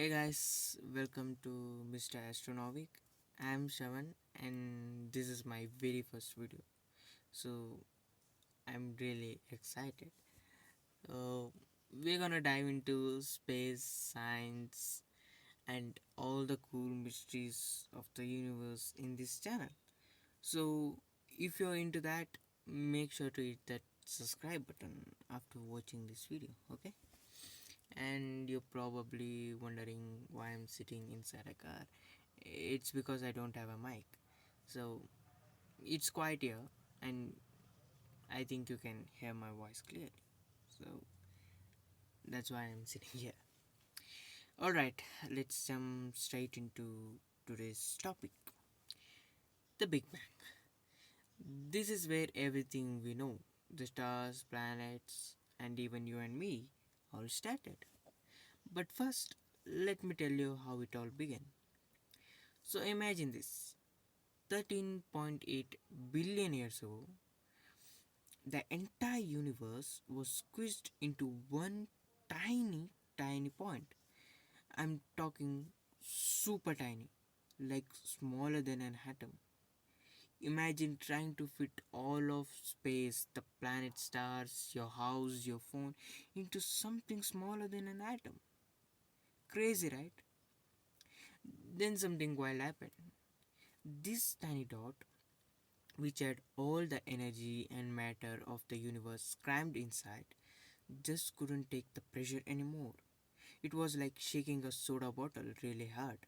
Hey guys, welcome to Mr. Astronovic. I'm Shravan and this is my very first video. So I'm really excited. Uh, we're gonna dive into space, science, and all the cool mysteries of the universe in this channel. So if you're into that, make sure to hit that subscribe button after watching this video, okay? And you're probably wondering why I'm sitting inside a car. It's because I don't have a mic. So it's quiet here, and I think you can hear my voice clearly. So that's why I'm sitting here. Alright, let's jump straight into today's topic, the Big Bang. This is where everything we know, the stars, planets, and even you and me, all started. But first, let me tell you how it all began. So imagine this: 13.8 billion years ago, the entire universe was squeezed into one tiny point. I'm talking super tiny, like smaller than an atom. Imagine trying to fit all of space, the planet, stars, your house, your phone, into something smaller than an atom. Crazy, right? Then something wild happened. This tiny dot, which had all the energy and matter of the universe crammed inside, just couldn't take the pressure anymore. It was like shaking a soda bottle really hard.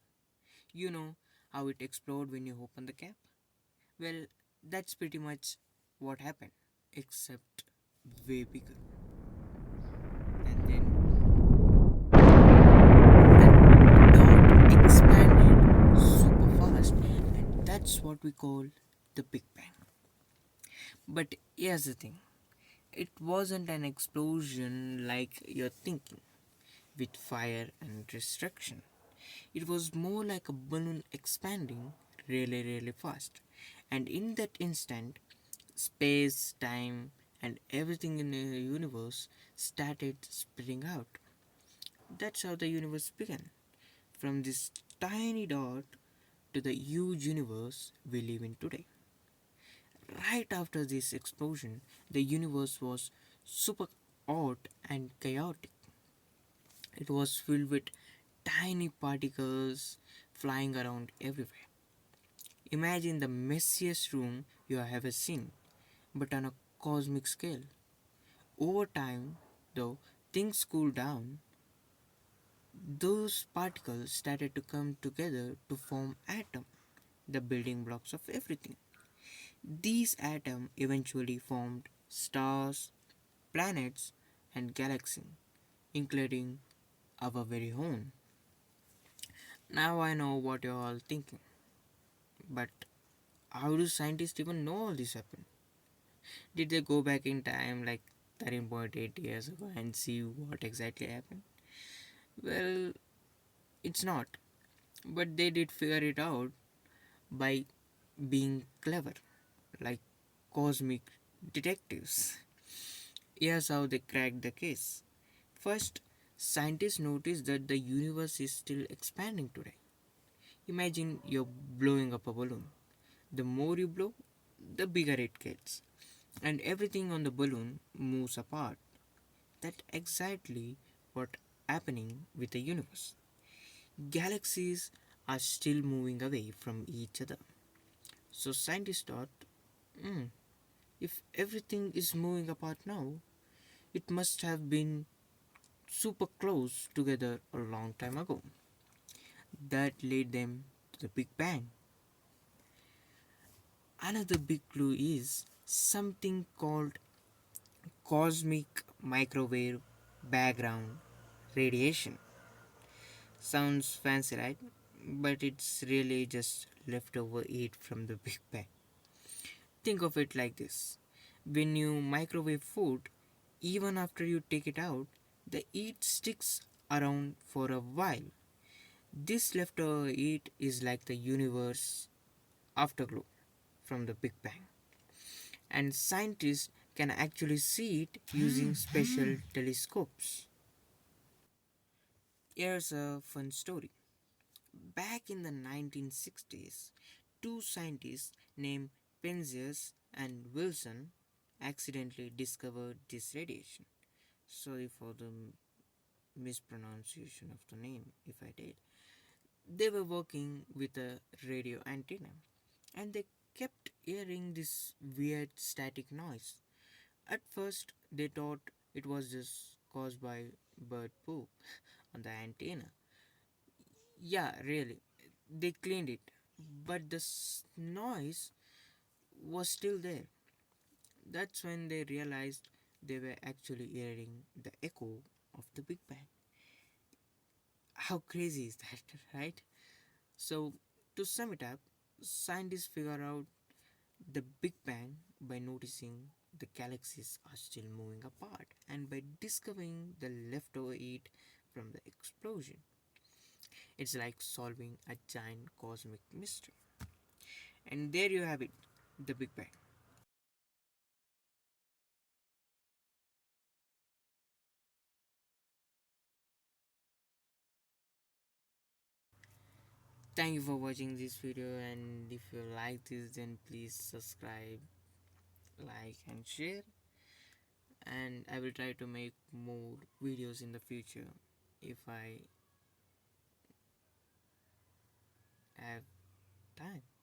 You know how it explodes when you open the cap? Well, that's pretty much what happened, except way bigger. And then dot expanded super fast, and that's what we call the Big Bang. But here's the thing, it wasn't an explosion like you're thinking, with fire and destruction. It was more like a balloon expanding really fast. And in that instant, space, time, and everything in the universe started spreading out. That's how the universe began. From this tiny dot to the huge universe we live in today. Right after this explosion, the universe was super hot and chaotic. It was filled with tiny particles flying around everywhere. Imagine the messiest room you have ever seen, but on a cosmic scale. Over time, though, things cooled down. Those particles started to come together to form atoms, the building blocks of everything. These atoms eventually formed stars, planets, and galaxies, including our very own. Now I know what you're all thinking, but how do scientists even know all this happened? Did they go back in time like 13.8 years ago and see what exactly happened? Well, it's not. But they did figure it out by being clever, like cosmic detectives. Here's how they cracked the case. First, scientists noticed that the universe is still expanding today. Imagine you're blowing up a balloon. The more you blow, the bigger it gets, and everything on the balloon moves apart. That's exactly what's happening with the universe. Galaxies are still moving away from each other. So scientists thought, "Hmm, if everything is moving apart now, it must have been super close together a long time ago." That led them to the Big Bang. Another big clue is something called cosmic microwave background radiation. Sounds fancy, right? But it's really just leftover heat from the Big Bang. Think of it like this: when you microwave food, even after you take it out, the heat sticks around for a while. This leftover heat is like the universe afterglow from the Big Bang, and scientists can actually see it using special telescopes. Here's a fun story. Back in the 1960s, two scientists named Penzias and Wilson accidentally discovered this radiation. Sorry for the mispronunciation of the name if I did. They were working with a radio antenna and they kept hearing this weird static noise. At first, they thought it was just caused by bird poop on the antenna. Yeah, really. They cleaned it, but the noise was still there. That's when they realized they were actually hearing the echo of the Big Bang. How crazy is that, right? So, to sum it up, scientists figure out the Big Bang by noticing the galaxies are still moving apart and by discovering the leftover heat from the explosion. It's like solving a giant cosmic mystery. And there you have it, the Big Bang. Thank you for watching this video, and if you like this, then please subscribe, like, and share. And I will try to make more videos in the future if I have time.